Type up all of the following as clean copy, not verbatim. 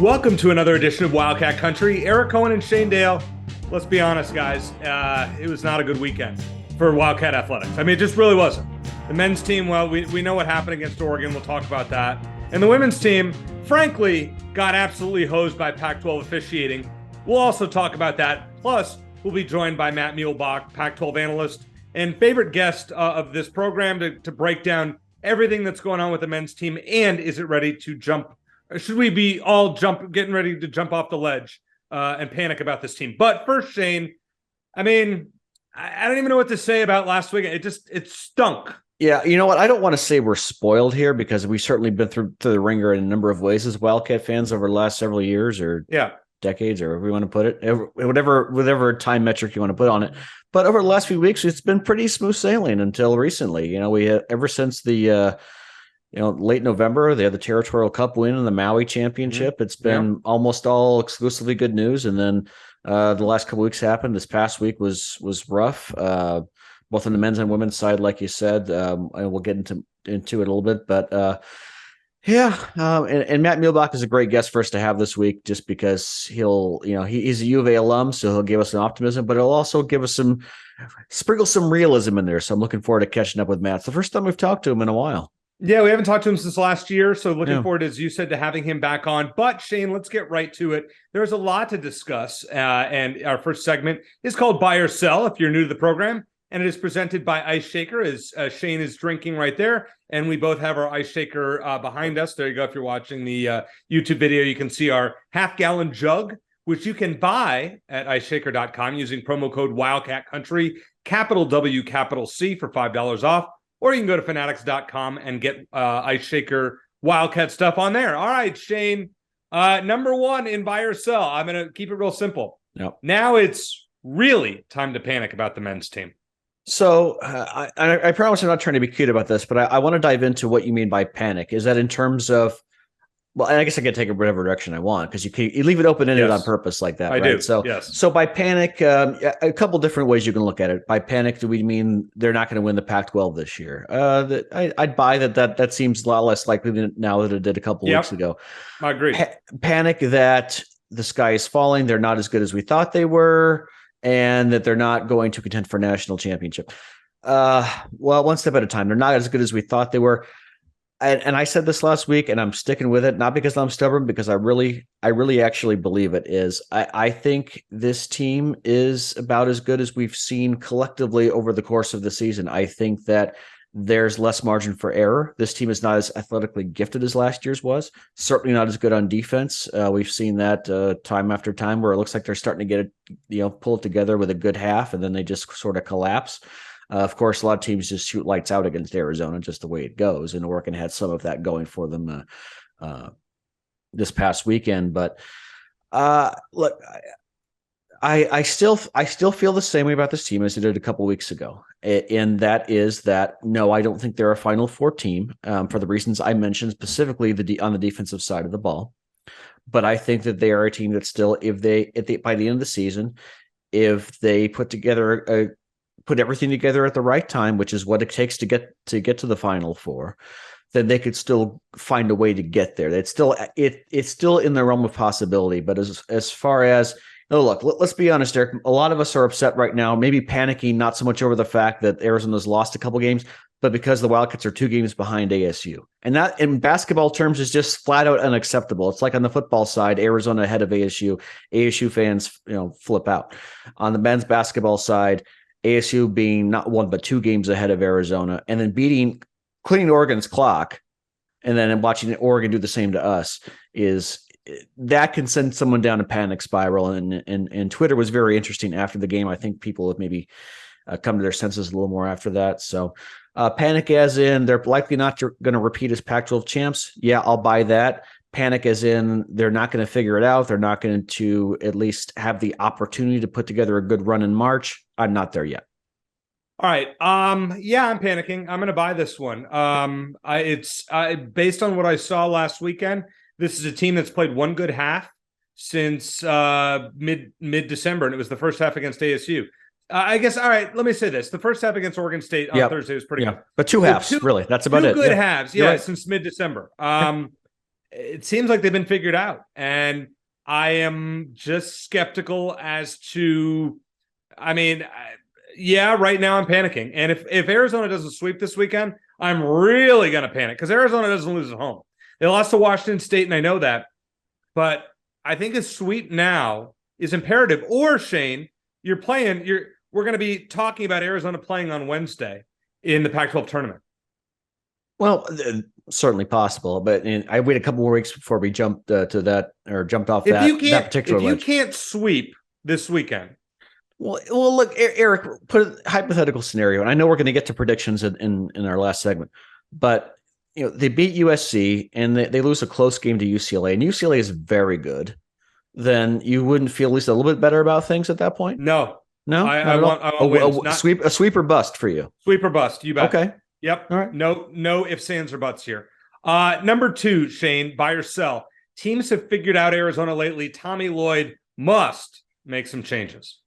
Welcome to another edition of Wildcat Country. Eric Cohen and Shane Dale. Let's be honest, guys. It was not a good weekend for Wildcat athletics. I mean, it just really wasn't. The men's team, well, we know what happened against Oregon. We'll talk about that. And the women's team, frankly, got absolutely hosed by Pac-12 officiating. We'll also talk about that. Plus, we'll be joined by Matt Muehlebach, Pac-12 analyst and favorite guest of this program to break down everything that's going on with the men's team. And is it ready to jump? Should we be all getting ready to jump off the ledge and panic about this team? But first, Shane, I mean, I don't even know what to say about last weekend. It stunk. Yeah, you know what? I don't want to say we're spoiled here because we've certainly been through the ringer in a number of ways as Wildcat fans over the last several years or decades, or whatever we want to put it, whatever time metric you want to put on it. But over the last few weeks, it's been pretty smooth sailing until recently. You know, we ever since the late November, they had the Territorial Cup win and the Maui Championship. It's been almost all exclusively good news. And then the last couple of weeks happened. This past week was rough, both on the men's and women's side, like you said. And we'll get into it a little bit. But and Matt Muehlebach is a great guest for us to have this week, just because he's a U of A alum, so he'll give us some optimism, but he'll also give us sprinkle some realism in there. So I'm looking forward to catching up with Matt. It's the first time we've talked to him in a while. Yeah, we haven't talked to him since last year, so looking forward, as you said, to having him back on. But, Shane, let's get right to it. There's a lot to discuss, and our first segment is called Buy or Sell, if you're new to the program, and it is presented by Ice Shaker, as Shane is drinking right there, and we both have our Ice Shaker behind us. There you go. If you're watching the YouTube video, you can see our half-gallon jug, which you can buy at iceshaker.com using promo code Wildcat Country, capital W, capital C, for $5 off. Or you can go to fanatics.com and get Ice Shaker Wildcat stuff on there. All right, Shane. Number one in buy or sell. I'm going to keep it real simple. Yep. Now it's really time to panic about the men's team. So I promise I'm not trying to be cute about this, but I want to dive into what you mean by panic. Is that in terms of, well, I guess I can take it whatever direction I want, because you leave it open-ended on purpose like that, I right? do. So by panic, a couple different ways you can look at it. By panic, do we mean they're not going to win the Pac-12 this year? I'd buy that seems a lot less likely now than it did a couple weeks ago. I agree. Panic that the sky is falling, they're not as good as we thought they were, and that they're not going to contend for a national championship. Well, one step at a time. They're not as good as we thought they were. And I said this last week, and I'm sticking with it, not because I'm stubborn, because I really actually believe it is. I think this team is about as good as we've seen collectively over the course of the season. I think that there's less margin for error. This team is not as athletically gifted as last year's was, certainly not as good on defense. We've seen that time after time, where it looks like they're starting to get it, pull it together with a good half, and then they just sort of collapse. Of course, a lot of teams just shoot lights out against Arizona, just the way it goes. And Oregon had some of that going for them this past weekend. But look, I still feel the same way about this team as I did a couple of weeks ago. And that is that, no, I don't think they're a Final Four team for the reasons I mentioned, specifically on the defensive side of the ball. But I think that they are a team that still, by the end of the season, if they put everything together at the right time, which is what it takes to get to the Final Four, then they could still find a way to get there. It's still in the realm of possibility. But as far as, look, let's be honest, Eric, a lot of us are upset right now, maybe panicking, not so much over the fact that Arizona's lost a couple games, but because the Wildcats are 2 games behind ASU. And that, in basketball terms, is just flat out unacceptable. It's like on the football side, Arizona ahead of ASU. ASU fans, flip out. On the men's basketball side, ASU being not 1 but 2 games ahead of Arizona, and then cleaning Oregon's clock, and then watching Oregon do the same to us, that can send someone down a panic spiral. And Twitter was very interesting after the game. I think people have maybe come to their senses a little more after that. So panic as in they're likely not going to repeat as Pac-12 champs. Yeah, I'll buy that. Panic as in they're not going to figure it out. They're not going to at least have the opportunity to put together a good run in March. I'm not there yet. All right. Yeah, I'm panicking. I'm going to buy this one. It's based on what I saw last weekend. This is a team that's played one good half since mid-December, and it was the first half against ASU. I guess, all right, let me say this. The first half against Oregon State on Thursday was pretty good. But 2 halves, really. That's about it. Two good halves, since mid-December. it seems like they've been figured out. And I am just skeptical as to, I mean, yeah, right now I'm panicking. And if Arizona doesn't sweep this weekend, I'm really going to panic because Arizona doesn't lose at home. They lost to Washington State, and I know that. But I think a sweep now is imperative. Or, Shane, we're going to be talking about Arizona playing on Wednesday in the Pac-12 tournament. Well, certainly possible, but I wait a couple more weeks before we jumped to that or jumped off that particular ledge. If you can't sweep this weekend. Well, look, Eric, put a hypothetical scenario, and I know we're going to get to predictions in our last segment, but they beat USC and they lose a close game to UCLA, and UCLA is very good. Then you wouldn't feel at least a little bit better about things at that point? No. I want a sweep or bust for you. Sweep or bust, you bet. Okay. Yep. All right. No ifs, ands, or buts here. Number 2, Shane, buy or sell. Teams have figured out Arizona lately. Tommy Lloyd must make some changes.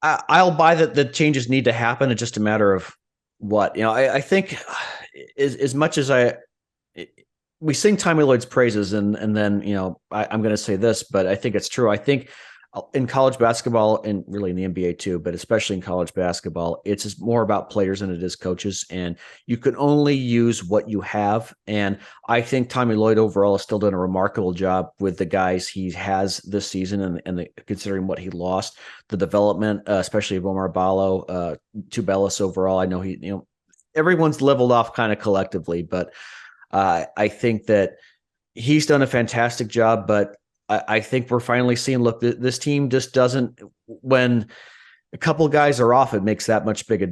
I'll buy that the changes need to happen. It's just a matter of what. I think as much as we sing Tommy Lloyd's praises and then, I'm going to say this, but I think it's true. I think in college basketball and really in the NBA too, but especially in college basketball, it's just more about players than it is coaches. And you can only use what you have. And I think Tommy Lloyd overall has still done a remarkable job with the guys he has this season and considering what he lost, the development, especially of Omar Ballo, Tubelis overall. I know everyone's leveled off kind of collectively, but I think that he's done a fantastic job, but I think we're finally seeing, look, this team just doesn't, when a couple of guys are off, it makes that much bigger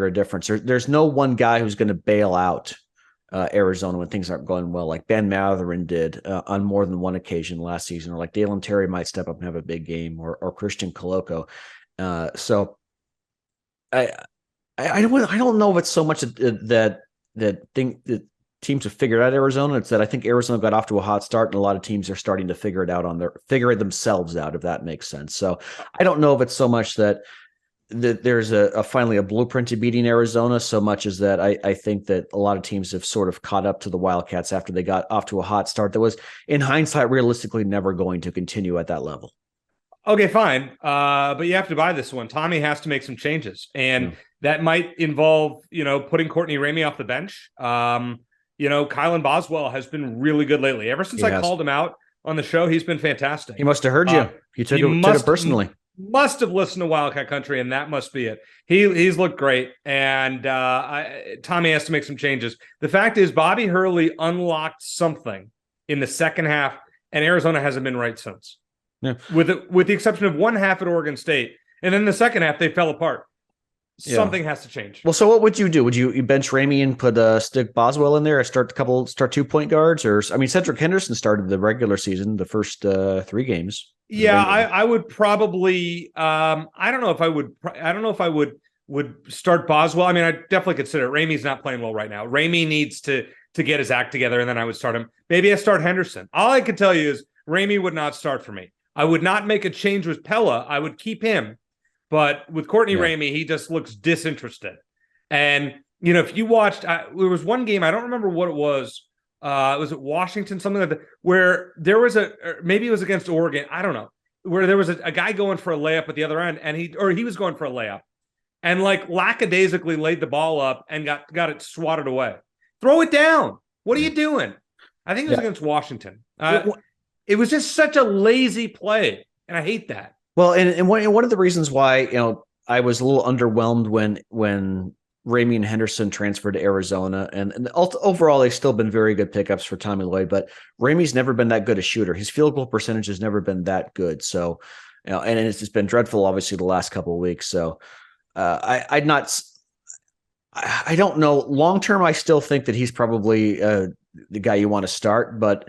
a difference. There's no one guy who's going to bail out Arizona when things aren't going well, like Ben Matherin did on more than one occasion last season, or like Dalen Terry might step up and have a big game, or Christian Coloco. So I don't know if it's so much that teams have figured out Arizona. It's that I think Arizona got off to a hot start, and a lot of teams are starting to figure it themselves out, if that makes sense. So I don't know if it's so much that there's finally a blueprint to beating Arizona, so much as that I think that a lot of teams have sort of caught up to the Wildcats after they got off to a hot start that was, in hindsight, realistically never going to continue at that level. Okay, fine. But you have to buy this one. Tommy has to make some changes, and that might involve, putting Courtney Ramey off the bench. Kylan Boswell has been really good lately. Ever since I called him out on the show, he's been fantastic. He must have heard you. He took it personally. Must have listened to Wildcat Country, and that must be it. He's looked great, and Tommy has to make some changes. The fact is, Bobby Hurley unlocked something in the second half, and Arizona hasn't been right since. Yeah. With the exception of one half at Oregon State, and then the second half they fell apart. Something has to change. Well, so what would you do? Would you bench Ramey and put stick Boswell in there, or start 2-point guards? Or Cedric Henderson started the regular season, the first 3 games. Yeah, I would probably. I don't know if I would start Boswell. I mean, I definitely consider it. Ramey's not playing well right now. Ramey needs to get his act together, and then I would start him. Maybe I start Henderson. All I can tell you is Ramey would not start for me. I would not make a change with Pella. I would keep him. But with Courtney Ramey, he just looks disinterested. And, if you watched, there was one game, I don't remember what it was. Was it Washington, something like that, where there was maybe it was against Oregon. I don't know, where there was a guy going for a layup at the other end, and he was going for a layup and lackadaisically laid the ball up and got it swatted away. Throw it down. What are you doing? I think it was against Washington. It was just such a lazy play, and I hate that. Well, and one of the reasons why I was a little underwhelmed when Ramey and Henderson transferred to Arizona, and overall they've still been very good pickups for Tommy Lloyd, but Ramey's never been that good a shooter. His field goal percentage has never been that good. So, and it's just been dreadful, obviously, the last couple of weeks. So, I don't know. Long term, I still think that he's probably the guy you want to start, but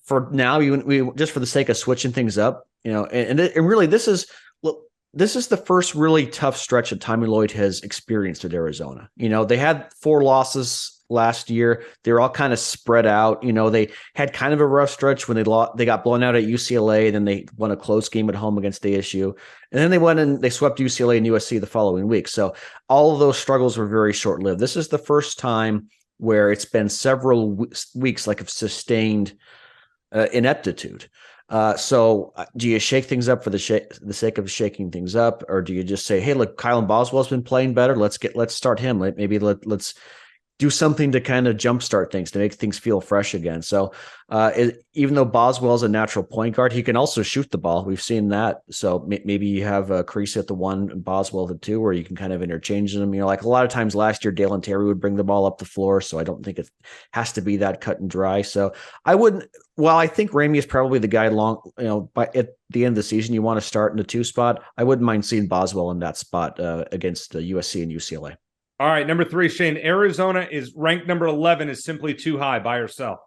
for now, we just for the sake of switching things up. And really, this is the first really tough stretch that Tommy Lloyd has experienced at Arizona. They had 4 losses last year. They were all kind of spread out. They had kind of a rough stretch when they got blown out at UCLA. Then they won a close game at home against ASU. And then they went and they swept UCLA and USC the following week. So all of those struggles were very short-lived. This is the first time where it's been several weeks like of sustained ineptitude. So do you shake things up for the sake of shaking things up, or do you just say, hey, look, Kylan Boswell's been playing better. Let's start him. Let's do something to kind of jumpstart things, to make things feel fresh again. So even though Boswell's a natural point guard, he can also shoot the ball. We've seen that. So maybe you have Creasy at the 1 and Boswell at the 2, where you can kind of interchange them. Like a lot of times last year, Dalen Terry would bring the ball up the floor. So I don't think it has to be that cut and dry. So I wouldn't, well, I think Ramey is probably the guy by at the end of the season, you want to start in the 2 spot. I wouldn't mind seeing Boswell in that spot against USC and UCLA. All right, number 3, Shane. Arizona is ranked number 11, is simply too high. Buy or sell?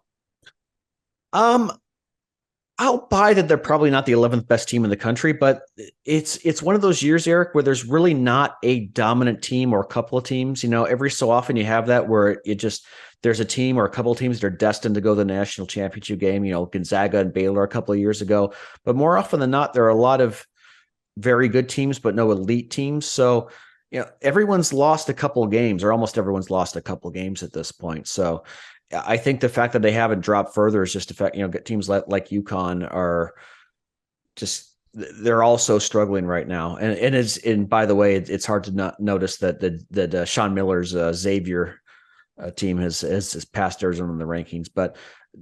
I'll buy that they're probably not the 11th best team in the country, but it's one of those years, Eric, where there's really not a dominant team or a couple of teams. Every so often you have that where there's a team or a couple of teams that are destined to go to the national championship game. Gonzaga and Baylor a couple of years ago, but more often than not, there are a lot of very good teams, but no elite teams. So everyone's lost a couple of games, or almost everyone's lost a couple of games at this point. So I think the fact that they haven't dropped further is just the fact, teams like UConn are just, they're also struggling right now. And by the way, it's hard to not notice that Sean Miller's Xavier team has passed Arizona in the rankings. But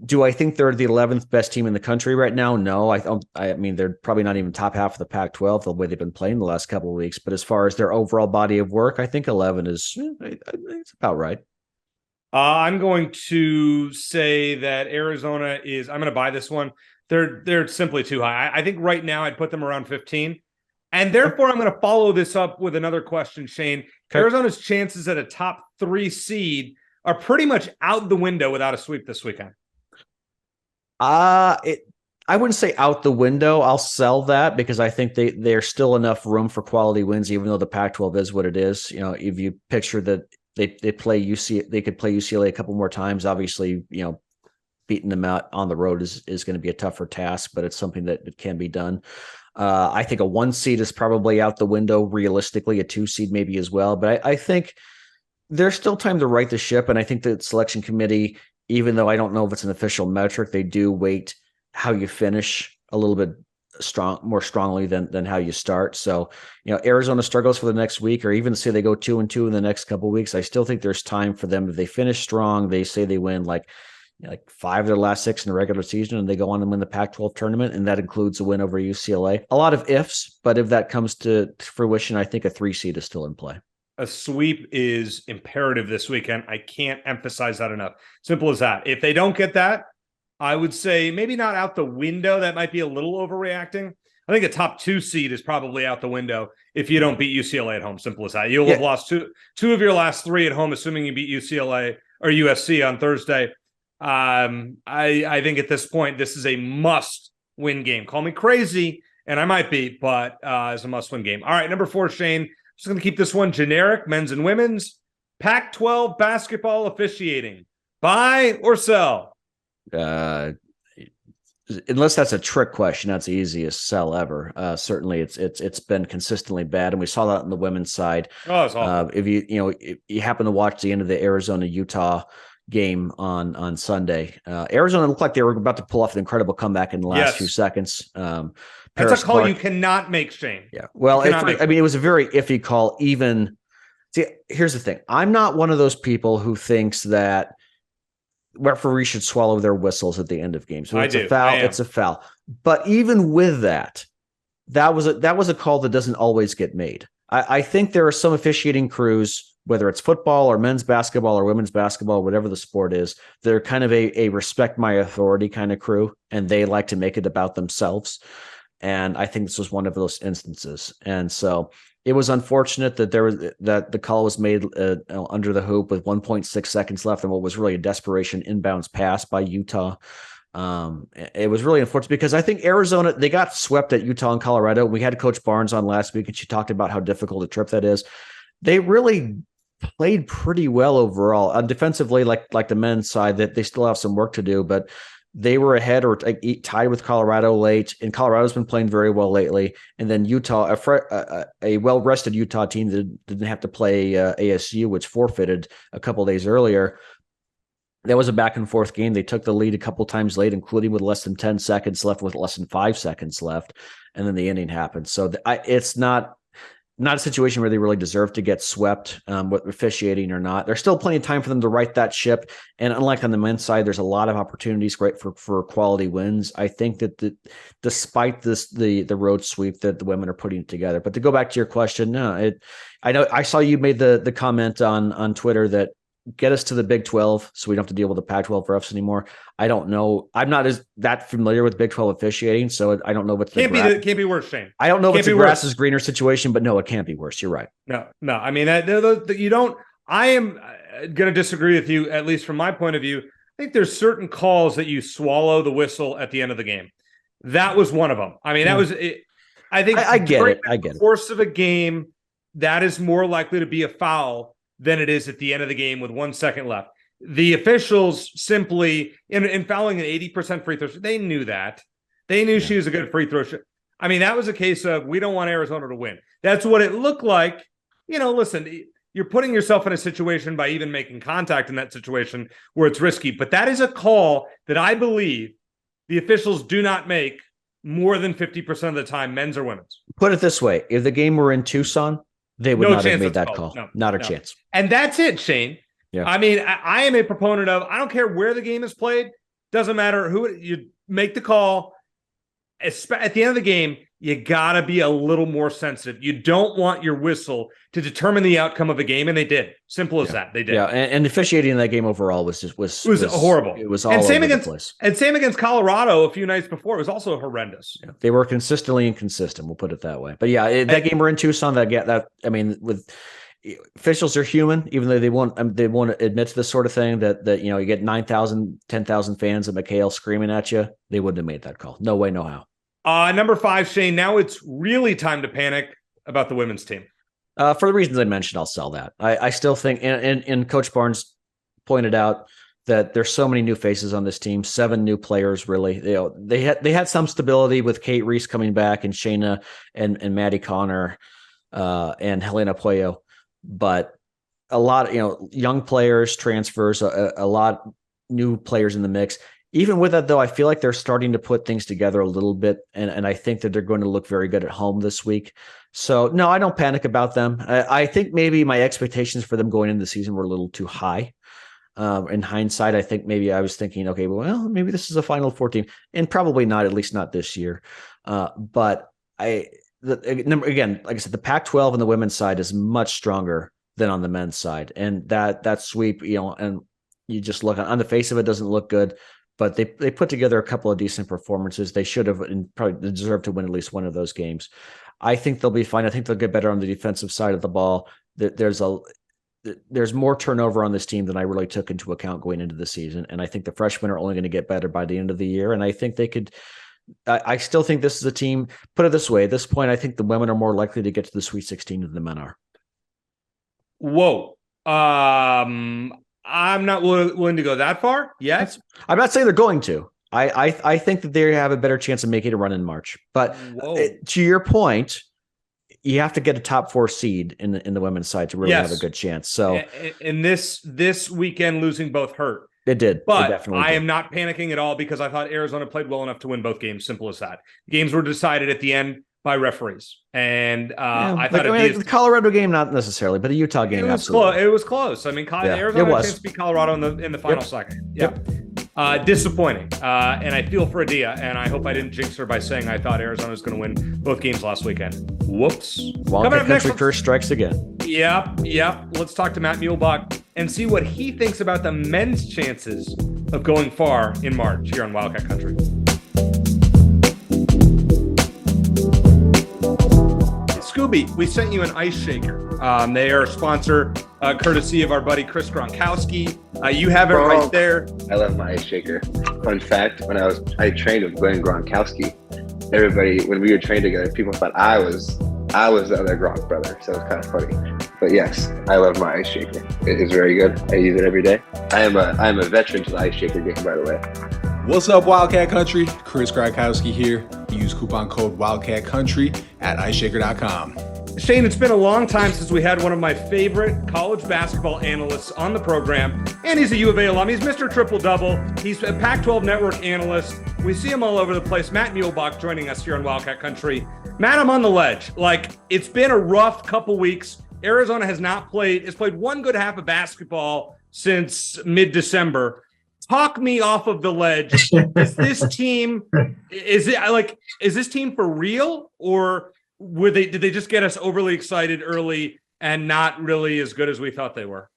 do I think they're the 11th best team in the country right now? No, I mean, they're probably not even top half of the Pac-12 the way they've been playing the last couple of weeks. But as far as their overall body of work, I think 11 is it's about right. I'm going to say that Arizona is, I'm going to buy this one. They're simply too high. I think right now I'd put them around 15. And therefore, I'm going to follow this up with another question, Shane. Okay. Arizona's chances at a top 3 seed are pretty much out the window without a sweep this weekend. I wouldn't say out the window. I'll sell that because I think there's still enough room for quality wins, even though the Pac-12 is what it is. If you picture that they play UC, they could play UCLA a couple more times. Obviously, beating them out on the road is going to be a tougher task, but it's something that can be done. I think a 1 seed is probably out the window realistically, a 2 seed maybe as well. But I think there's still time to right the ship. And I think the selection committee, even though I don't know if it's an official metric, they do weight how you finish a little bit more strongly than how you start. So, Arizona struggles for the next week, or even say they go 2-2 in the next couple of weeks. I still think there's time for them. If they finish strong, they say they win like 5 of their last 6 in the regular season, and they go on and win the Pac-12 tournament. And that includes a win over UCLA. A lot of ifs, but if that comes to fruition, I think a 3 seed is still in play. A sweep is imperative this weekend. I can't emphasize that enough. Simple as that. If they don't get that, I would say maybe not out the window. That might be a little overreacting. I think a top 2 seed is probably out the window if you don't beat UCLA at home. Simple as that. You'll have lost two of your last 3 at home, assuming you beat UCLA or USC on Thursday. I think at this point, this is a must-win game. Call me crazy, and I might be, but it's a must-win game. All right, number 4, Shane. Just going to keep this one generic, men's and women's. Pac-12 basketball officiating. Buy or sell? Unless that's a trick question, that's the easiest sell ever. Certainly, it's been consistently bad, and we saw that on the women's side. Oh, it's awful. If you happen to watch the end of the Arizona-Utah game on Sunday, Arizona looked like they were about to pull off an incredible comeback in the last few seconds. That's a call you cannot make, Shane. Yeah, well, it was a very iffy call. Even see, here's the thing: I'm not one of those people who thinks that referees should swallow their whistles at the end of games. So it's a foul. It's a foul. But even with that was a call that doesn't always get made. I think there are some officiating crews, whether it's football or men's basketball or women's basketball, whatever the sport is, they're kind of a respect my authority kind of crew, and they like to make it about themselves. And I think this was one of those instances. And so it was unfortunate that that the call was made under the hoop with 1.6 seconds left, and what was really a desperation inbounds pass by Utah. It was really unfortunate because I think Arizona, they got swept at Utah and Colorado. We had Coach Barnes on last week, and she talked about how difficult a trip that is. They really played pretty well overall. Defensively, like the men's side, that they still have some work to do, but they were ahead or tied with Colorado late, and Colorado's been playing very well lately. And then Utah, a well-rested Utah team that didn't have to play ASU, which forfeited a couple days earlier, That was a back and forth game. They took the lead a couple times late, including with less than 10 seconds left, with less than 5 seconds left. And then the inning happened. So it's not a situation where they really deserve to get swept, with officiating or not. There's still plenty of time for them to right that ship. And unlike on the men's side, there's a lot of opportunities for quality wins. I think that despite the road sweep that the women are putting together. But to go back to your question, no, I know I saw you made the comment on Twitter that get us to the Big 12 so we don't have to deal with the Pac-12 refs anymore. I don't know. I'm not that familiar with Big 12 officiating, so I don't know what can't be worse, Shane. I don't know if it's a grass is greener situation, but no, it can't be worse. You're right. No. I mean, you don't. I am going to disagree with you, at least from my point of view. I think there's certain calls that you swallow the whistle at the end of the game. That was one of them. I mean, that was. I think I get it. I get it. Course of a game, that is more likely to be a foul than it is at the end of the game with 1 second left. The officials simply, in fouling an 80% free throw, they knew that. They knew she was a good free throw. I mean, that was a case of we don't want Arizona to win. That's what it looked like. Listen, you're putting yourself in a situation by even making contact in that situation where it's risky. But that is a call that I believe the officials do not make more than 50% of the time, men's or women's. Put it this way. If the game were in Tucson, they would not have made that call. Not a chance. And that's it, Shane. Yeah. I mean, I am a proponent of, I don't care where the game is played. Doesn't matter who you make the call. At the end of the game, you got to be a little more sensitive. You don't want your whistle to determine the outcome of a game. And they did. Simple as that. They did. Yeah. And officiating in that game overall was horrible. It was all over the place. And same against Colorado a few nights before. It was also horrendous. Yeah. They were consistently inconsistent. We'll put it that way. But yeah, that game we're in Tucson, with officials are human, even though they won't admit to this sort of thing that you get 9,000, 10,000 fans at McHale screaming at you. They wouldn't have made that call. No way, no how. Number 5, Shane, now it's really time to panic about the women's team. For the reasons I mentioned, I'll sell that. I still think, and Coach Barnes pointed out that there's so many new faces on this team, 7 new players, really. They had some stability with Kate Reese coming back and Shayna and Maddie Connor and Helena Puello, but a lot of young players, transfers, a lot new players in the mix. Even with that, though, I feel like they're starting to put things together a little bit, and I think that they're going to look very good at home this week. So, no, I don't panic about them. I think maybe my expectations for them going into the season were a little too high. In hindsight, I think maybe I was thinking, okay, well, maybe this is a Final Four team, and probably not, at least not this year. But again, like I said, the Pac-12 on the women's side is much stronger than on the men's side, and that sweep, and you just look on the face of it, doesn't look good. But they put together a couple of decent performances. They should have and probably deserve to win at least one of those games. I think they'll be fine. I think they'll get better on the defensive side of the ball. There's more turnover on this team than I really took into account going into the season. And I think the freshmen are only going to get better by the end of the year. And I think they could I still think this is a team, put it this way, at this point, I think the women are more likely to get to the Sweet 16 than the men are. Whoa. I'm not willing to go that far yet. I'm not saying they're going to. I think that they have a better chance of making a run in March. But to your point, you have to get a top 4 seed in the women's side to really have a good chance. So, and this weekend losing both hurt. It did. But I am not panicking at all because I thought Arizona played well enough to win both games. Simple as that. Games were decided at the end by referees. And I thought the Colorado game, not necessarily, but the Utah game, it was close. It was close. I mean, Arizona had a chance to beat Colorado in the final second. Yep. Disappointing. And I feel for Adia, and I hope I didn't jinx her by saying I thought Arizona was going to win both games last weekend. Whoops. Wildcat Country curse strikes again. Yep. Let's talk to Matt Muehlebach and see what he thinks about the men's chances of going far in March here on Wildcat Country. Scooby, we sent you an ice shaker. They are a sponsor, courtesy of our buddy Chris Gronkowski. You have it right there. I love my ice shaker. Fun fact: when I trained with Glenn Gronkowski, everybody, when we were trained together, people thought I was the other Gronk brother. So it's kind of funny. But yes, I love my ice shaker. It is very good. I use it every day. I am a veteran to the ice shaker game, by the way. What's up, Wildcat Country? Chris Gronkowski here. Use coupon code Wildcat Country at iceshaker.com. Shane, it's been a long time since we had one of my favorite college basketball analysts on the program, and he's a U of A alum. He's Mr. Triple Double. He's a Pac-12 Network analyst. We see him all over the place. Matt Muehlebach joining us here on Wildcat Country. Matt, I'm on the ledge. It's been a rough couple weeks. Arizona has played one good half of basketball since mid-December. Talk me off of the ledge. Is this team for real, or did they just get us overly excited early and not really as good as we thought they were?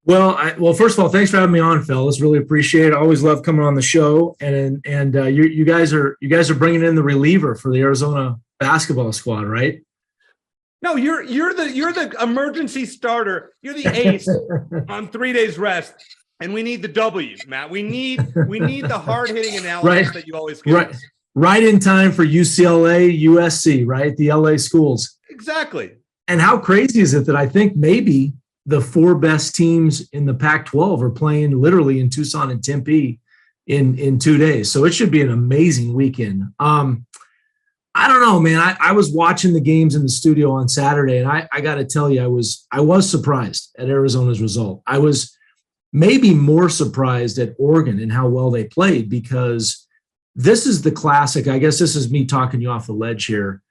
Well, first of all, thanks for having me on, fellas. Really appreciate it. I always love coming on the show, and you guys are bringing in the reliever for the Arizona basketball squad, right? No, you're the emergency starter. You're the ace on 3 days rest, and we need the W, Matt. We need the hard hitting analysis that you always give us. Right in time for UCLA, USC, right? The LA schools. Exactly. And how crazy is it that I think maybe the four best teams in the Pac-12 are playing literally in Tucson and Tempe in 2 days. So it should be an amazing weekend. I don't know, man. I was watching the games in the studio on Saturday, and I got to tell you, I was surprised at Arizona's result. I was maybe more surprised at Oregon and how well they played, because this is the classic. I guess this is me talking you off the ledge here.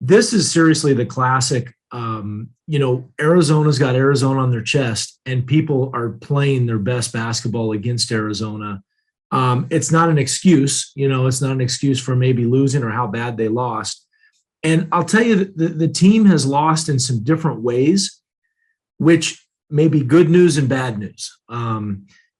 This is seriously the classic. Arizona's got Arizona on their chest, and people are playing their best basketball against Arizona. It's not an excuse, it's not an excuse for maybe losing or how bad they lost. And I'll tell you that the team has lost in some different ways, which may be good news and bad news.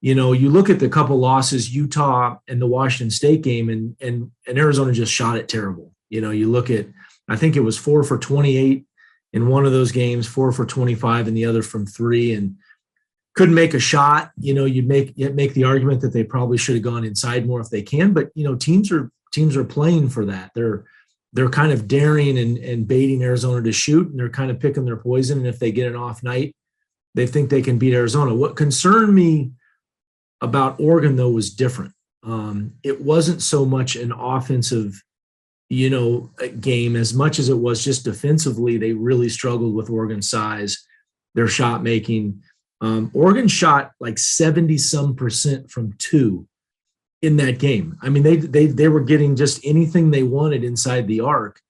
You look at the couple losses, Utah and the Washington State game, and Arizona just shot it terrible. You look at, I think it was 4 for 28 in one of those games, 4 for 25 in the other from three, and couldn't make a shot. You'd make the argument that they probably should have gone inside more if they can, but teams are playing for that. They're kind of daring and baiting Arizona to shoot, and they're kind of picking their poison. And if they get an off night, they think they can beat Arizona. What concerned me about Oregon, though, was different. It wasn't so much an offensive, game as much as it was just defensively. They really struggled with Oregon's size, their shot making. Oregon shot like 70% from two in that game. I mean, they were getting just anything they wanted inside the arc,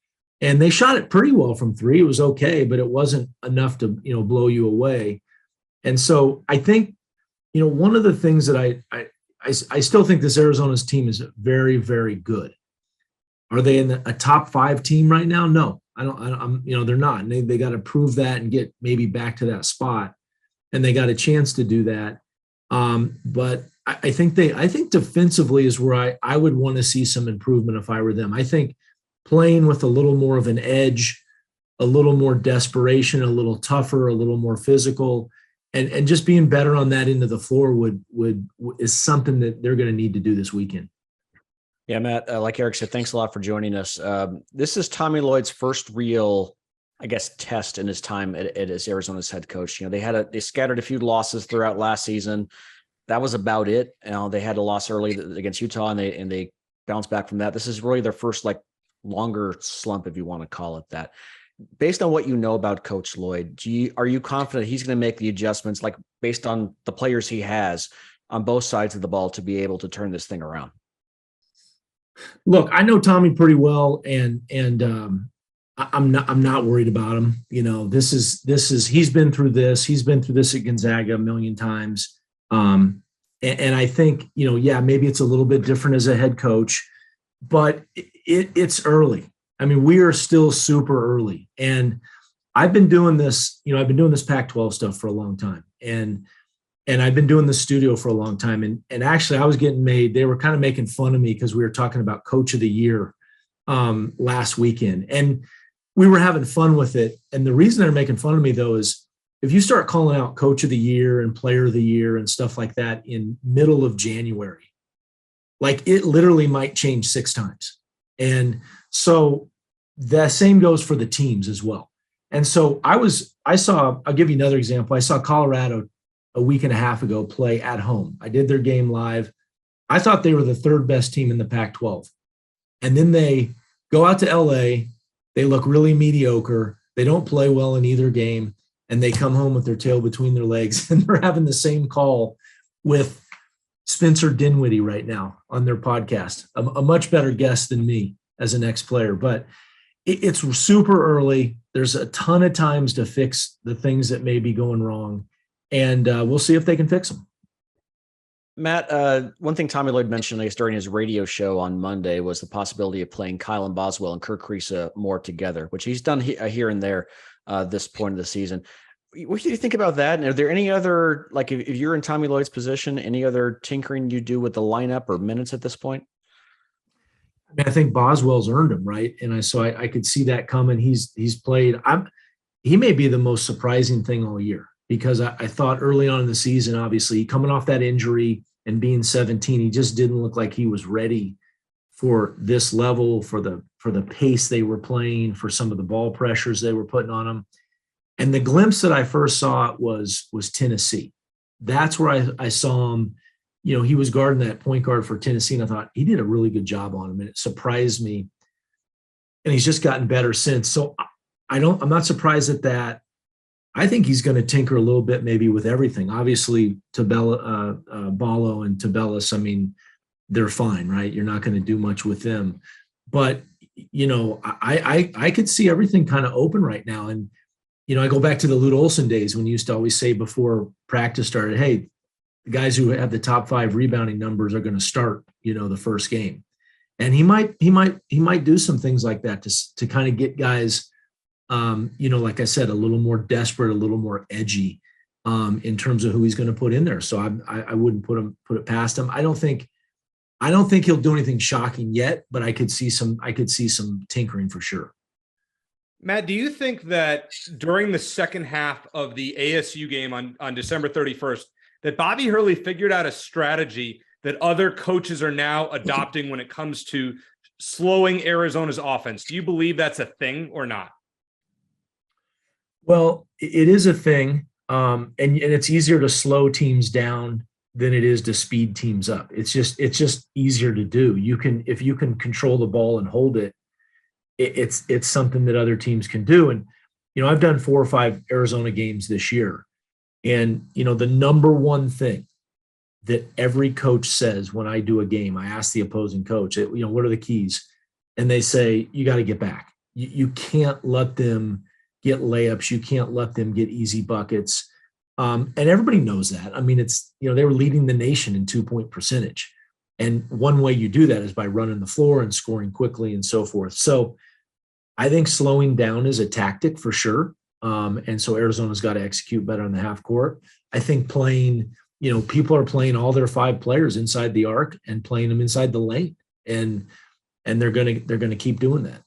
and they shot it pretty well from three. It was okay, but it wasn't enough to, blow you away. And so I think, one of the things that I still think this Arizona's team is very, very good. Are they in a top 5 team right now? No, they're not. And they got to prove that and get maybe back to that spot. And they got a chance to do that. But I think defensively is where I would want to see some improvement if I were them. I think playing with a little more of an edge, a little more desperation, a little tougher, a little more physical, and just being better on that end of the floor is something that they're going to need to do this weekend. Yeah, Matt, like Eric said, thanks a lot for joining us. This is Tommy Lloyd's first real, test in his time as Arizona's head coach. They scattered a few losses throughout last season. That was about it. They had a loss early against Utah, and they bounced back from that. This is really their first longer slump, if you want to call it that. Based on what you know about Coach Lloyd, are you confident he's going to make the adjustments, based on the players he has on both sides of the ball, to be able to turn this thing around? Look, I know Tommy pretty well, and I'm not worried about him. This is he's been through this. He's been through this at Gonzaga a million times. And I think, maybe it's a little bit different as a head coach, but it's early. I mean, we are still super early, and I've been doing this, I've been doing this Pac-12 stuff for a long time, and I've been doing the studio for a long time. And actually I was they were kind of making fun of me because we were talking about Coach of the Year last weekend, and we were having fun with it. And the reason they're making fun of me, though, is if you start calling out Coach of the Year and Player of the Year and stuff like that in middle of January, it literally might change 6 times. And so the same goes for the teams as well. And so I'll give you another example. I saw Colorado a week and a half ago play at home. I did their game live. I thought they were the 3rd best team in the Pac-12. And then they go out to LA They look really mediocre. They don't play well in either game, and they come home with their tail between their legs, and they're having the same call with Spencer Dinwiddie right now on their podcast, a much better guest than me as an ex-player. But it's super early. There's a ton of times to fix the things that may be going wrong, and we'll see if they can fix them. Matt, one thing Tommy Lloyd mentioned, I guess, during his radio show on Monday was the possibility of playing Kylan Boswell and Kirk Kriisa more together, which he's done here and there this point of the season. What do you think about that? And are there any other, like if you're in Tommy Lloyd's position, any other tinkering you do with the lineup or minutes at this point? I think Boswell's earned him, right? And I could see that coming. He's played. He may be the most surprising thing all year, because I thought early on in the season, obviously coming off that injury and being 17, he just didn't look like he was ready for this level, for the pace they were playing, for some of the ball pressures they were putting on him. And the glimpse that I first saw was Tennessee. That's where I saw him. You know, he was guarding that point guard for Tennessee, and I thought he did a really good job on him, and it surprised me. And he's just gotten better since. So I'm not surprised at that. I think he's going to tinker a little bit maybe with everything. Obviously, Ballo and Tabellis, I mean, they're fine, right? You're not going to do much with them. But, you know, I could see everything kind of open right now. And, you know, I go back to the Lute Olson days when you used to always say before practice started, hey, the guys who have the top 5 rebounding numbers are going to start, you know, the first game. And he might do some things like that to kind of get guys, you know, like I said, a little more desperate, a little more edgy in terms of who he's going to put in there. So I wouldn't put it past him. I don't think he'll do anything shocking yet, but I could see some tinkering for sure. Matt, do you think that during the second half of the ASU game on December 31st, that Bobby Hurley figured out a strategy that other coaches are now adopting when it comes to slowing Arizona's offense? Do you believe that's a thing or not? Well, it is a thing, and it's easier to slow teams down than it is to speed teams up. It's just easier to do. If you can control the ball and hold it, it's something that other teams can do. And, you know, I've done 4 or 5 Arizona games this year. And, you know, the number one thing that every coach says when I do a game, I ask the opposing coach, you know, what are the keys? And they say, you got to get back. You can't let them get layups. You can't let them get easy buckets. And everybody knows that. I mean, it's, you know, they were leading the nation in 2-point percentage. And one way you do that is by running the floor and scoring quickly and so forth. So I think slowing down is a tactic for sure. And so Arizona's got to execute better on the half court. I think playing, you know, people are playing all their 5 players inside the arc and playing them inside the lane. And they're going to keep doing that.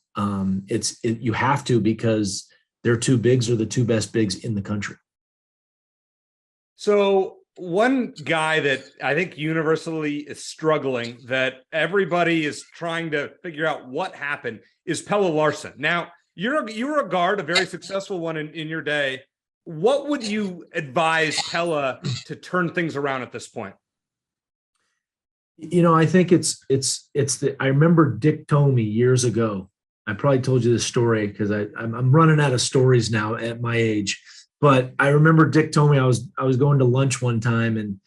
You have to, because their 2 bigs are the 2 best bigs in the country. So one guy that I think universally is struggling, that everybody is trying to figure out what happened, is Pelle Larsson. Now, you're a guard, a very successful one in your day. What would you advise Pelle to turn things around at this point? You know, I think I remember Dick Tomey years ago. I probably told you this story because I'm running out of stories now at my age. But I remember Dick Tomey, I was going to lunch one time and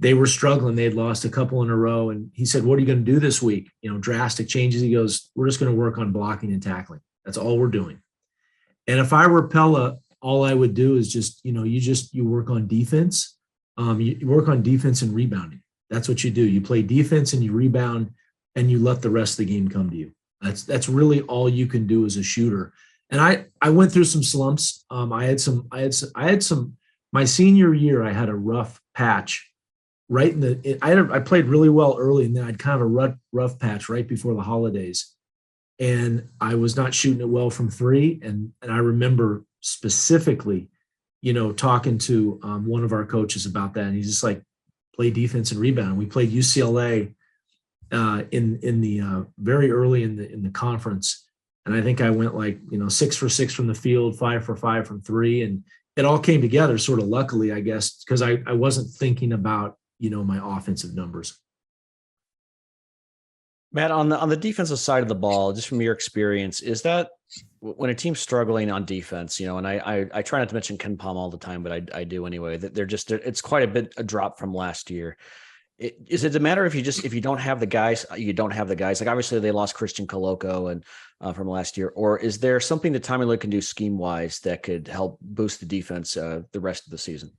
they were struggling. They had lost a couple in a row. And he said, what are you going to do this week? You know, drastic changes. He goes, we're just going to work on blocking and tackling. That's all we're doing. And if I were Pelle, all I would do is just, you know, you work on defense. You work on defense and rebounding. That's what you do. You play defense and you rebound and you let the rest of the game come to you. That's really all you can do as a shooter. And I went through some slumps. I had some, my senior year, I had a rough patch right I played really well early, and then I'd kind of a rough patch right before the holidays. And I was not shooting it well from 3. And I remember specifically, you know, talking to one of our coaches about that. And he's just like, play defense and rebound. We played UCLA in the very early in the conference. And I think I went 6 for 6 from the field, 5 for 5 from 3. And it all came together sort of luckily, I guess, because I wasn't thinking about, you know, my offensive numbers. Matt, on the defensive side of the ball, just from your experience, is that when a team's struggling on defense, and I try not to mention Ken Palm all the time, but I do anyway, that it's quite a bit a drop from last year. Is it a matter if you don't have the guys, you don't have the guys? Like obviously they lost Christian Coloco and from last year, or is there something that Tommy Lloyd can do scheme wise that could help boost the defense the rest of the season?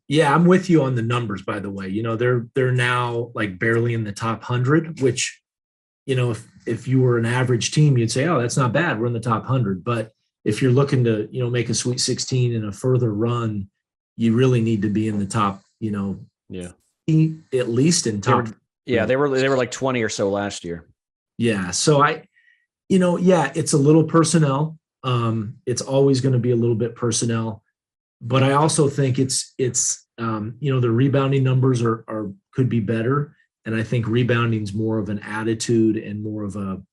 Yeah, I'm with you on the numbers, by the way. They're now like barely in the top 100, which, if you were an average team, you'd say, oh, that's not bad. We're in the top 100. But if you're looking to, make a Sweet 16 and a further run, you really need to be in the top, at least in top. They were like 20 or so last year. Yeah. So it's a little personnel. It's always going to be a little bit personnel. But I also think it's the rebounding numbers could be better. And I think rebounding is more of an attitude and more of an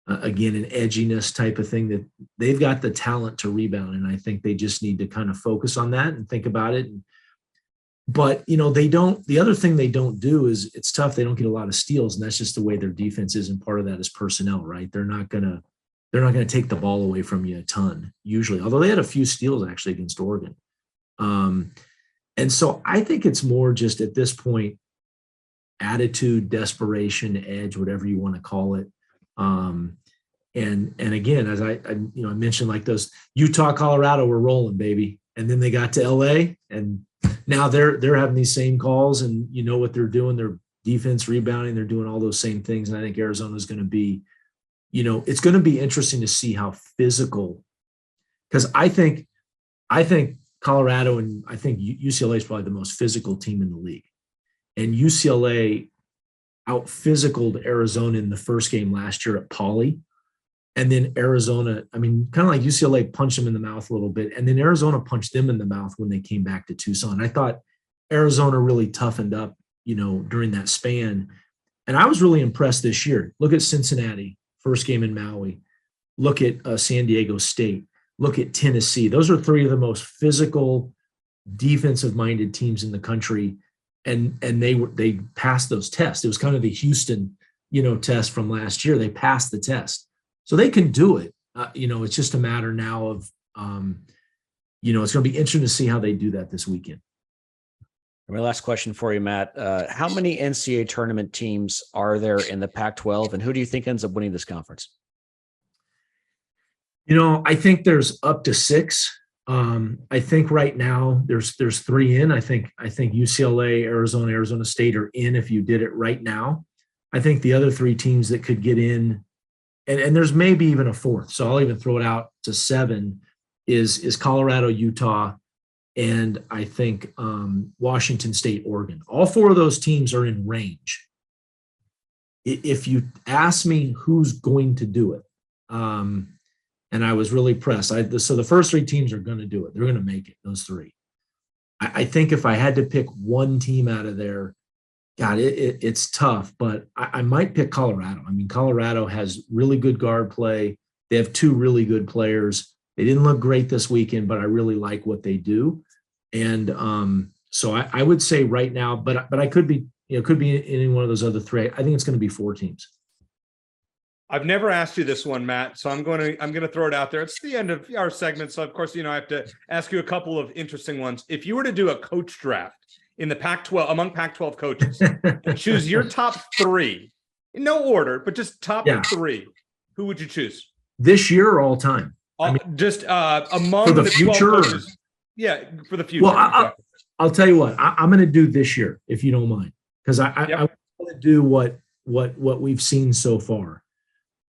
edginess type of thing, that they've got the talent to rebound. And I think they just need to kind of focus on that and think about it. But the other thing they don't do is, it's tough. They don't get a lot of steals, and that's just the way their defense is. And part of that is personnel, right? They're not going to take the ball away from you a ton usually, although they had a few steals actually against Oregon. And so I think it's more just at this point, attitude, desperation, edge, whatever you want to call it. And again, as I mentioned, like those Utah, Colorado were rolling, baby. And then they got to LA, and now they're having these same calls, and you know what they're doing. Their defense, rebounding, they're doing all those same things. And I think Arizona is going to be, it's going to be interesting to see how physical, because I think Colorado and I think UCLA is probably the most physical team in the league. And UCLA out-physicaled Arizona in the first game last year at Pauley. And then Arizona, kind of like UCLA punched them in the mouth a little bit. And then Arizona punched them in the mouth when they came back to Tucson. I thought Arizona really toughened up, during that span. And I was really impressed this year. Look at Cincinnati, first game in Maui. Look at San Diego State. Look at Tennessee. Those are three of the most physical, defensive-minded teams in the country. And they passed those tests. It was kind of the Houston, test from last year. They passed the test. So they can do it. It's just a matter now of, it's going to be interesting to see how they do that this weekend. My last question for you, Matt. How many NCAA tournament teams are there in the Pac-12, and who do you think ends up winning this conference? I think there's up to 6. I think right now there's 3 in. I think UCLA, Arizona State are in if you did it right now. I think the other 3 teams that could get in, and there's maybe even a 4th, so I'll even throw it out to 7, is Colorado, Utah, and I think Washington State, Oregon. All 4 of those teams are in range. If you ask me who's going to do it, and I was really impressed. So the first 3 teams are going to do it. They're going to make it, those 3. I think if I had to pick one team out of there, God, it's tough, but I might pick Colorado. Colorado has really good guard play. They have 2 really good players. They didn't look great this weekend, but I really like what they do. And so I would say right now, but I could be, could be in any one of those other 3. I think it's going to be 4 teams. I've never asked you this one, Matt, so I'm going to throw it out there. It's the end of our segment, so of course, I have to ask you a couple of interesting ones. If you were to do a coach draft in the Pac-12 among Pac-12 coaches, and choose your top 3 in no order, but just top 3, who would you choose this year or all time? Just among for the future. Coaches, for the future. Well, I'll tell you what. I'm going to do this year, if you don't mind, because I want to do what we've seen so far.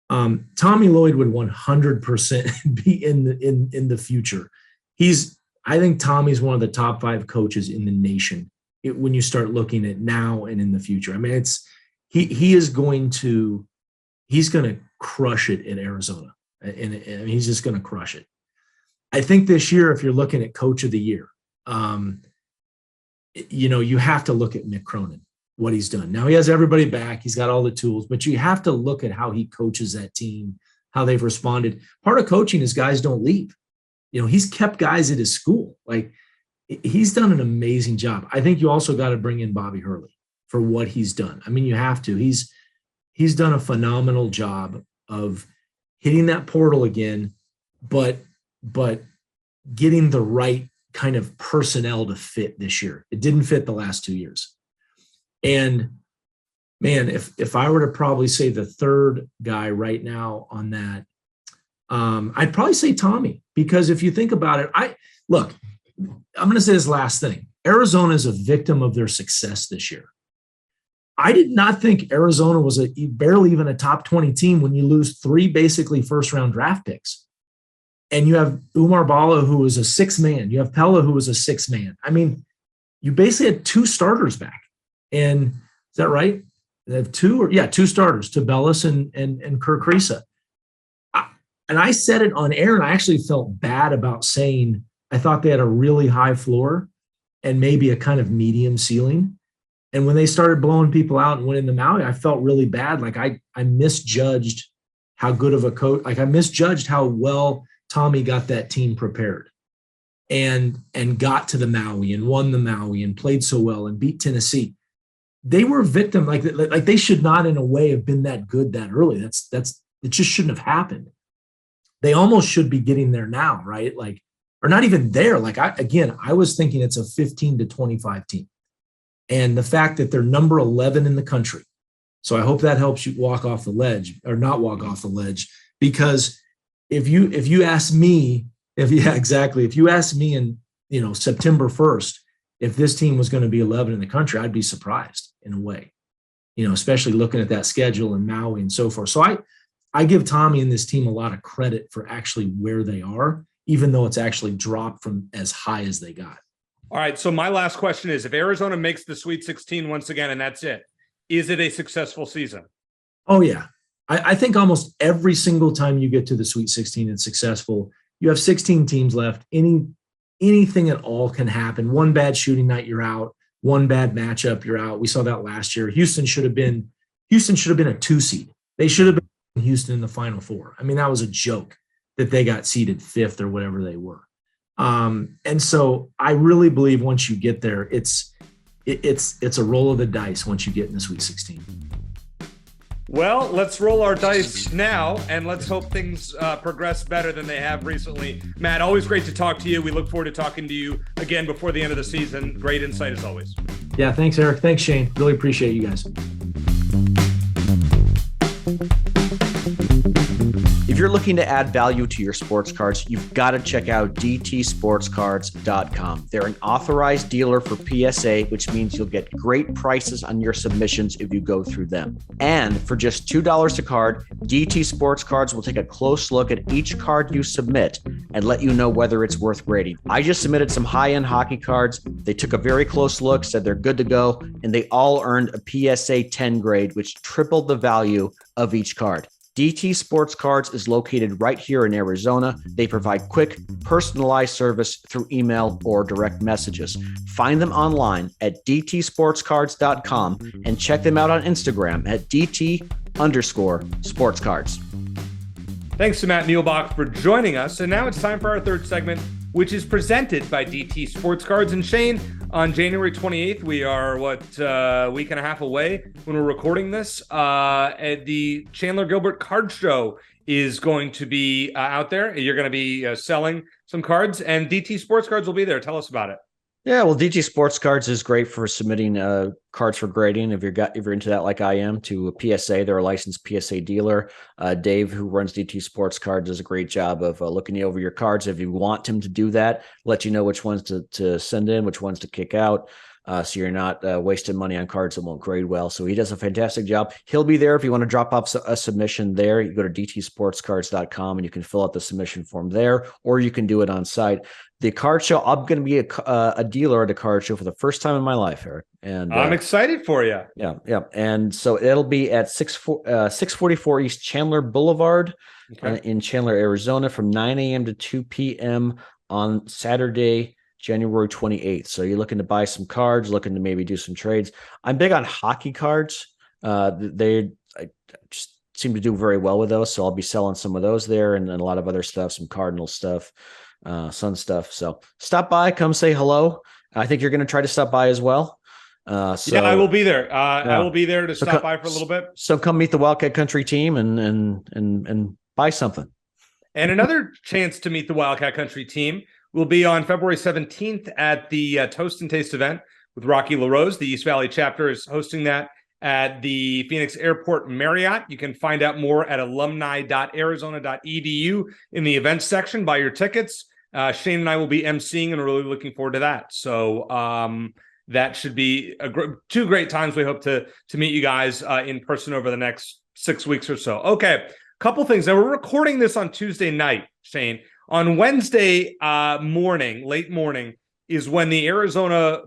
Tommy Lloyd would 100% be in the future. I think Tommy's one of the top 5 coaches in the nation when you start looking at now and in the future. He's going to crush it in Arizona, and he's just going to crush it. I think this year, if you're looking at coach of the year, you have to look at Mick Cronin, what he's done. Now he has everybody back. He's got all the tools, but you have to look at how he coaches that team, how they've responded. Part of coaching is guys don't leave. He's kept guys at his school. Like, he's done an amazing job. I think you also got to bring in Bobby Hurley for what he's done. You have to. He's done a phenomenal job of hitting that portal again, but getting the right kind of personnel to fit this year. It didn't fit the last 2 years. And man, if I were to probably say the third guy right now on that, I'd probably say Tommy, because if you think about it, I'm going to say this last thing. Arizona is a victim of their success this year. I did not think Arizona was barely even a top 20 team when you lose 3 basically first round draft picks. And you have Umar Bala, who was a 6th man. You have Pella, who was a 6th man. I mean, you basically had 2 starters back. And is that right? They have 2 starters, Tabellis and Kirk Risa. And I said it on air, and I actually felt bad about saying I thought they had a really high floor and maybe a kind of medium ceiling. And when they started blowing people out and winning the Maui, I felt really bad. Like I misjudged how good of a coach, like I misjudged how well Tommy got that team prepared and got to the Maui and won the Maui and played so well and beat Tennessee. They were a victim. Like they should not in a way have been that good that early. It just shouldn't have happened. They almost should be getting there now, right? Like, or not even there. Like I was thinking it's a 15 to 25 team. And the fact that they're number 11 in the country. So I hope that helps you walk off the ledge or not walk off the ledge, because if you ask me, if you ask me in, September 1st, if this team was going to be 11 in the country, I'd be surprised in a way, especially looking at that schedule and Maui and so forth. So I give Tommy and this team a lot of credit for actually where they are, even though it's actually dropped from as high as they got. All right. So my last question is, if Arizona makes the Sweet 16 once again, and that's it, is it a successful season? Oh, yeah. I think almost every single time you get to the Sweet 16 and successful, you have 16 teams left. Anything at all can happen. One bad shooting night, you're out. One bad matchup, you're out. We saw that last year. Houston should have been a 2 seed. They should have been in Houston in the Final Four. I mean, that was a joke that they got seeded 5th or whatever they were. And so I really believe once you get there, it's a roll of the dice once you get in the Sweet 16. Well, let's roll our dice now, and let's hope things progress better than they have recently. Matt, always great to talk to you. We look forward to talking to you again before the end of the season. Great insight as always. Yeah, thanks, Eric. Thanks, Shane. Really appreciate you guys. If you're looking to add value to your sports cards, you've got to check out dtsportscards.com. They're an authorized dealer for PSA, which means you'll get great prices on your submissions if you go through them. And for just $2 a card, DT Sports Cards will take a close look at each card you submit and let you know whether it's worth grading. I just submitted some high-end hockey cards. They took a very close look, said they're good to go, and they all earned a PSA 10 grade, which tripled the value of each card. DT Sports Cards is located right here in Arizona. They provide quick, personalized service through email or direct messages. Find them online at dtsportscards.com and check them out on Instagram at dt_sportscards. Thanks to Matt Muehlebach for joining us. And now it's time for our third segment, which is presented by DT Sports Cards. And Shane, on January 28th, we are, a week and a half away when we're recording this. The Chandler Gilbert Card Show is going to be out there. You're going to be selling some cards, and DT Sports Cards will be there. Tell us about it. Yeah, well, DT Sports Cards is great for submitting cards for grading. If you're into that, like I am, to a PSA, they're a licensed PSA dealer. Dave, who runs DT Sports Cards, does a great job of looking over your cards. If you want him to do that, let you know which ones to send in, which ones to kick out. So you're not wasting money on cards that won't grade well. So he does a fantastic job. He'll be there if you want to drop off a submission there. You go to dtsportscards.com and you can fill out the submission form there, or you can do it on site. The card show, I'm going to be a dealer at a card show for the first time in my life, Eric. And I'm excited for you. Yeah. And so it'll be at 644 East Chandler Boulevard in Chandler, Arizona, from 9 a.m. to 2 p.m. on Saturday, January 28th. So you're looking to buy some cards, looking to maybe do some trades. I'm big on hockey cards. I just seem to do very well with those. So I'll be selling some of those there, and then a lot of other stuff, some Cardinal stuff, Sun stuff. So stop by, come say hello. I think you're going to try to stop by as well. Yeah, I will be there. I will be there to stop by for a little bit. So come meet the Wildcat Country team and Buy something. And another chance to meet the Wildcat Country team will be on February 17th at the Toast and Taste event with Rocky LaRose. The East Valley chapter is hosting that at the Phoenix Airport Marriott. You can find out more at alumni.arizona.edu in the events section. Buy your tickets. Shane and I will be emceeing, and we're really looking forward to that. So that should be two great times. We hope to meet you guys in person over the next 6 weeks or so. Okay, couple things. Now, we're recording this on Tuesday night, Shane. On Wednesday morning, late morning, is when the Arizona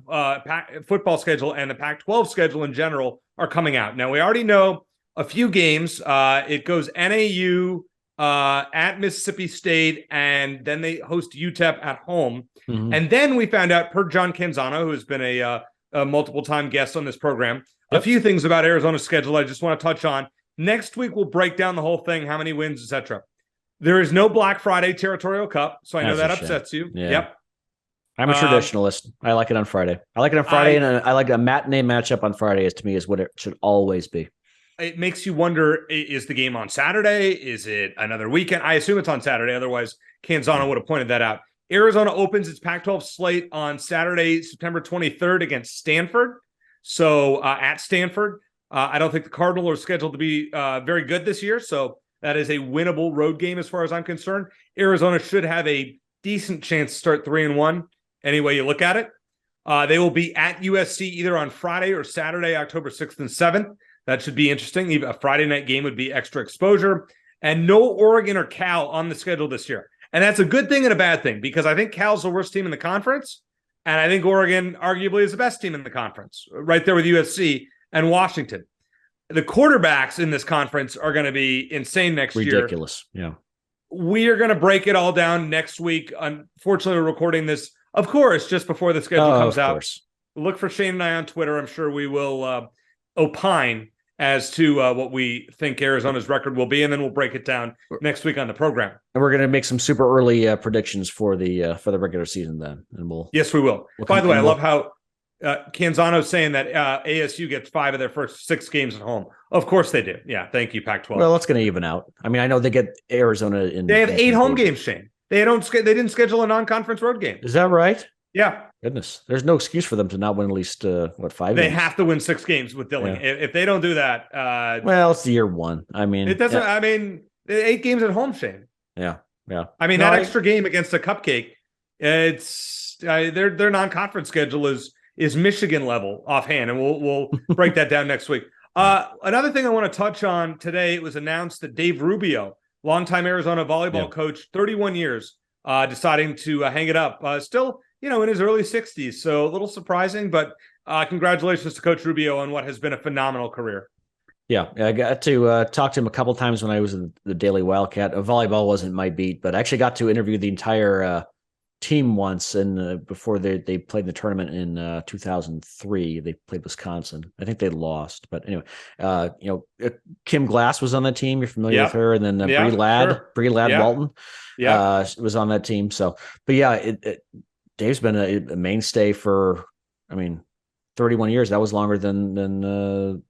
football schedule and the Pac-12 schedule in general are coming out. Now, we already know a few games. It goes NAU at Mississippi State, and then they host UTEP at home. Mm-hmm. And then we found out, per John Canzano, who has been a multiple-time guest on this program, a few things about Arizona's schedule I just want to touch on. Next week, we'll break down the whole thing, how many wins, etc. There is no Black Friday Territorial Cup, so I know that upsets you. Yeah. Yep. I'm a traditionalist. I like it on Friday. And I like a matinee matchup on Friday. To me is what it should always be. It makes you wonder, is the game on Saturday? Is it another weekend? I assume it's on Saturday. Otherwise, Canzano would have pointed that out. Arizona opens its Pac-12 slate on Saturday, September 23rd against Stanford. So at Stanford, I don't think the Cardinals are scheduled to be very good this year. So that is a winnable road game as far as I'm concerned. Arizona should have a decent chance to start 3-1 any way you look at it. They will be at USC either on Friday or Saturday, October 6th and 7th. That should be interesting. Even a Friday night game would be extra exposure. And no Oregon or Cal on the schedule this year. And that's a good thing and a bad thing, because I think Cal's the worst team in the conference. And I think Oregon arguably is the best team in the conference, right there with USC and Washington. The quarterbacks in this conference are going to be insane next year. Ridiculous. Yeah. We are going to break it all down next week. Unfortunately, we're recording this, of course, just before the schedule comes out. Look for Shane and I on Twitter. I'm sure we will opine as to what we think Arizona's record will be, and then we'll break it down next week on the program. And we're going to make some super early predictions for the regular season then, and yes, we will. By the way, I love how Canzano's saying that ASU gets 5 of their first 6 games at home. Of course they do. Yeah, thank you, Pac-12. Well, that's going to even out. I mean, I know they get Arizona in. They have 8 home games, Shane. They didn't schedule a non-conference road game. Is that right? Yeah. Goodness, there's no excuse for them to not win at least 5 They games? have to win 6 games with Dillingham. Yeah. If they don't do that, well, it's year 1. I mean, it doesn't. Yeah. I mean, 8 games at home, Shane. Yeah. I mean, that extra game against a cupcake. It's their non-conference schedule is Michigan level offhand, and we'll break that down next week. Another thing I want to touch on today, it was announced that Dave Rubio, longtime Arizona volleyball coach, 31 years, deciding to hang it up. Still, in his early 60s, so a little surprising, but congratulations to Coach Rubio on what has been a phenomenal career. Yeah, I got to talk to him a couple times when I was in the Daily Wildcat. Volleyball wasn't my beat, but I actually got to interview the entire team once, and before they played the tournament in 2003. They played Wisconsin. I think they lost, but anyway, Kim Glass was on that team. You're familiar with her, and then Bree Ladd Walton was on that team. So, but yeah, Dave's been a mainstay for, 31 years. That was longer than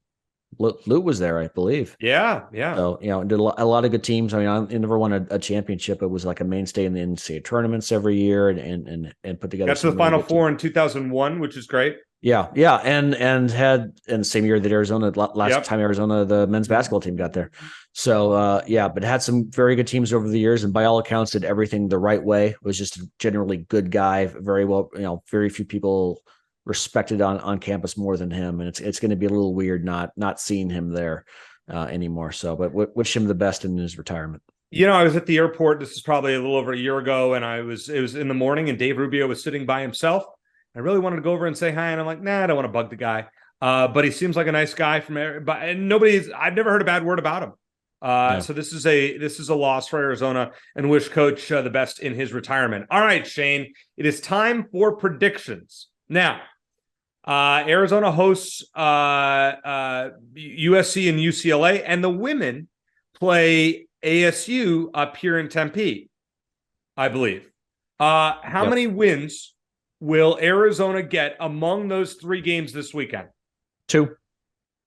Lute was there, I believe. Yeah. So, did a lot of good teams. I never won a championship. It was like a mainstay in the NCAA tournaments every year and put together. Got to the Final Four in 2001, which is great. Yeah. And had in the same year that Arizona, last time Arizona, the men's basketball team got there. So, but had some very good teams over the years, and by all accounts did everything the right way. Was just a generally good guy, very well, very few people respected on campus more than him. And it's going to be a little weird not seeing him there anymore. So, but wish him the best in his retirement. I was at the airport. This is probably a little over a year ago, and it was in the morning, and Dave Rubio was sitting by himself. I really wanted to go over and say hi, and I'm like, nah, I don't want to bug the guy. But he seems like a nice guy and I've never heard a bad word about him. So this is a loss for Arizona, and wish Coach the best in his retirement. All right, Shane, it is time for predictions. Now, Arizona hosts USC and UCLA, and the women play ASU up here in Tempe, I believe. How many wins will Arizona get among those 3 games this weekend? 2.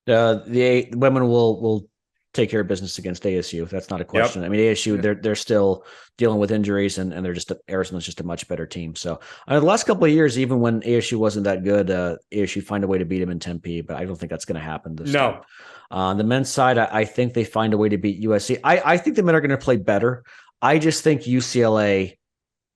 The women will take care of business against ASU. That's not a question. Yep. I mean, ASU, they're still dealing with injuries, and they're Arizona's just a much better team. So the last couple of years, even when ASU wasn't that good, ASU find a way to beat them in Tempe, but I don't think that's going to happen this time. On the men's side, I think they find a way to beat USC. I think the men are going to play better. I just think UCLA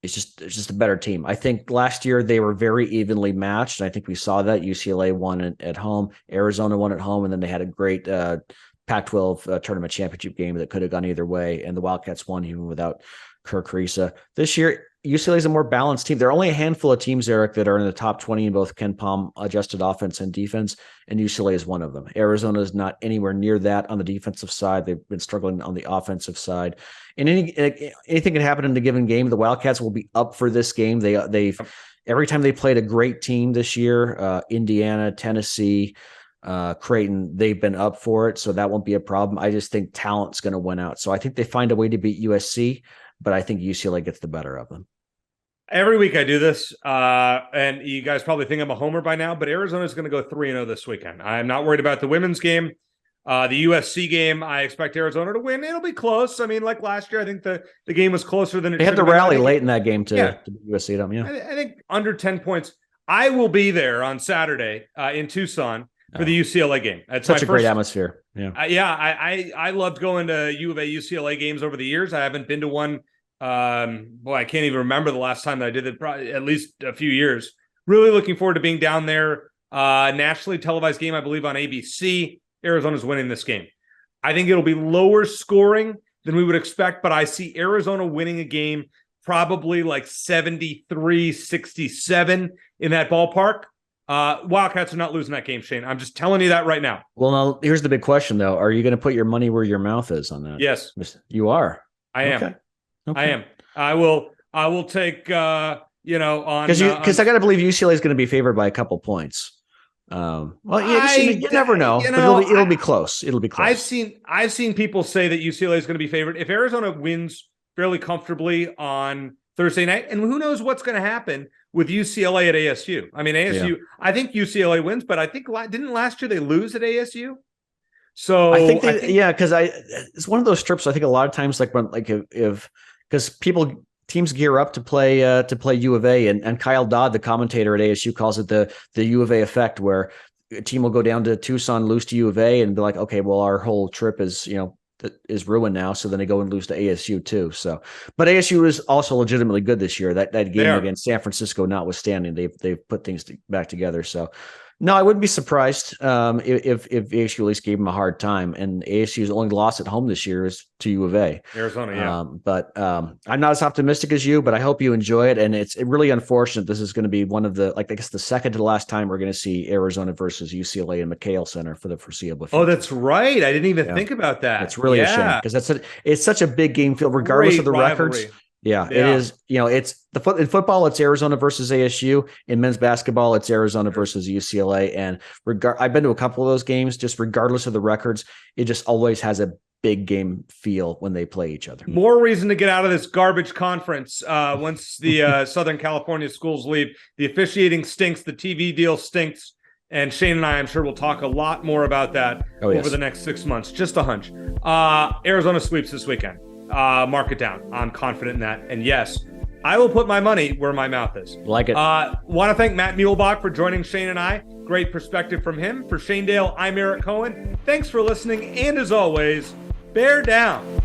is just a better team. I think last year they were very evenly matched, and I think we saw that. UCLA won at home, Arizona won at home, and then they had a great Pac-12 tournament championship game that could have gone either way, and the Wildcats won even without Kirk Risa. This year, UCLA is a more balanced team. There are only a handful of teams, Eric, that are in the top 20 in both Ken Palm adjusted offense and defense, and UCLA is one of them. Arizona is not anywhere near that on the defensive side. They've been struggling on the offensive side. And anything can happen in the given game. The Wildcats will be up for this game. They've every time they played a great team this year, Indiana, Tennessee, Creighton, they've been up for it, so that won't be a problem. I just think talent's going to win out. So I think they find a way to beat USC, but I think UCLA gets the better of them. Every week I do this, and you guys probably think I'm a homer by now, but Arizona's going to go 3-0 this weekend. I'm not worried about the women's game. The USC game, I expect Arizona to win. It'll be close. I mean, like last year, I think the game was closer than it They had to rally late in that game to USC them. Yeah, I think under 10 points. I will be there on Saturday in Tucson for the UCLA game. That's such a great atmosphere. Yeah, I loved going to U of A UCLA games over the years. I haven't been to one. I can't even remember the last time that I did it. Probably at least a few years. Really looking forward to being down there. Nationally televised game, I believe, on ABC. Arizona's winning this game. I think it'll be lower scoring than we would expect, but I see Arizona winning a game probably like 73-67 in that ballpark. Wildcats are not losing that game, Shane. I'm just telling you that right now. Well, now here's the big question, though. Are you going to put your money where your mouth is on that? Yes. You are. I am. Okay. I am. I will take, on because I got to believe UCLA is going to be favored by a couple points. You never know. But it'll be close. It'll be close. I've seen people say that UCLA is going to be favored if Arizona wins fairly comfortably on Thursday night, and who knows what's going to happen with UCLA at ASU. I mean, ASU. I think UCLA wins, but I think didn't last year they lose at ASU? So I think because it's one of those trips. I think a lot of times, because teams gear up to play U of A, and Kyle Dodd, the commentator at ASU, calls it the U of A effect, where a team will go down to Tucson, lose to U of A, and be like, okay, well, our whole trip is ruined now. So then they go and lose to ASU too. So, but ASU is also legitimately good this year. That game against San Francisco notwithstanding, they've put things back together. So. No, I wouldn't be surprised if ASU at least gave them a hard time. And ASU's only loss at home this year is to U of A. Arizona, yeah. But I'm not as optimistic as you, but I hope you enjoy it. And it's really unfortunate. This is going to be one of the, I guess the second to the last time we're going to see Arizona versus UCLA in McHale Center for the foreseeable future. Oh, that's right. I didn't even think about that. It's really a shame because it's such a big game field, regardless of the records. Yeah, it is. It's in football, it's Arizona versus ASU. In men's basketball, it's Arizona versus UCLA. And I've been to a couple of those games. Just regardless of the records, it just always has a big game feel when they play each other. More reason to get out of this garbage conference once the Southern California schools leave. The officiating stinks. The TV deal stinks. And Shane and I'm sure we'll talk a lot more about that over the next 6 months. Just a hunch. Arizona sweeps this weekend. Mark it down. I'm confident in that. And yes, I will put my money where my mouth is. Like it. Want to thank Matt Muehlebach for joining Shane and I. Great perspective from him. For Shane Dale, I'm Eric Cohen. Thanks for listening. And as always, bear down.